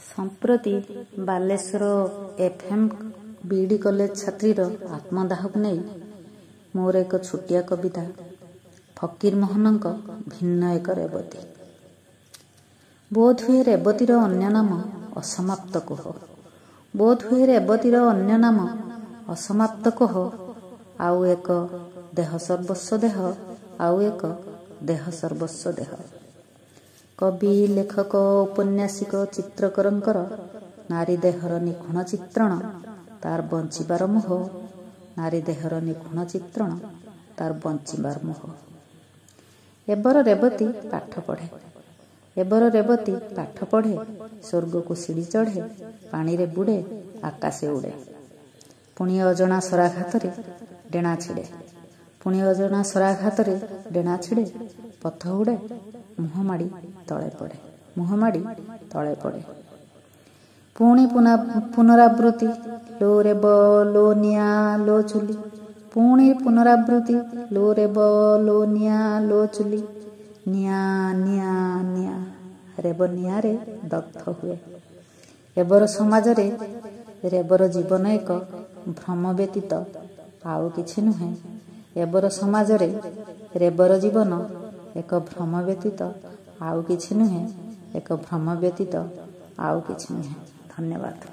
संप्रति Baleshwar FM BD college छात्रीर आत्मदाहक नहीं मोर एक छोटिया कविता फकीर मोहन भिन्न एक रेवती। बोध हुए रेवतीर अन्य नाम असमाप्त कोह। बोध हुए रेवतीर अन्य नाम असमाप्त कोह। आउ एक देह सर्वस्व देह, आउ एक देह सर्वस्व देह। कवि लेखक उपन्यासिक चित्रकरंकर नारी देहर निखुण चित्रण तार बंचिबार मोह। नारी देहर निखुण चित्रण तार बंचिबार मोह। एबर रेवती पाठ पढ़े। एबर रेवती पाठ पढ़े। स्वर्ग को सीढ़ी चढ़े। पानी रे बुड़े आकाशे उड़े। पुणी अजणा सराघात डेणा छिड़े। पुणी अजणा सराघात डेणा छिड़े। पथ उड़े मुह माड़ी तले पड़े। मुह माड़ी तले पड़े। पुणी पुनरावृत्ति लो रेब लो निया लो चुली। पुणी पुनरावृत्ति लो रेब लो निया लो चुली। निया निया निया रेब निया रे दग्ध हुए। एबर समाज रे रेबर जीवन एक भ्रम व्यतीत आउ किछि नुहे। एबर समाज रे रेबर जीवन एक भ्रम व्यतीत आउ किछि नुहे। एक भ्रम व्यतीत आउ किछि नुहे। धन्यवाद।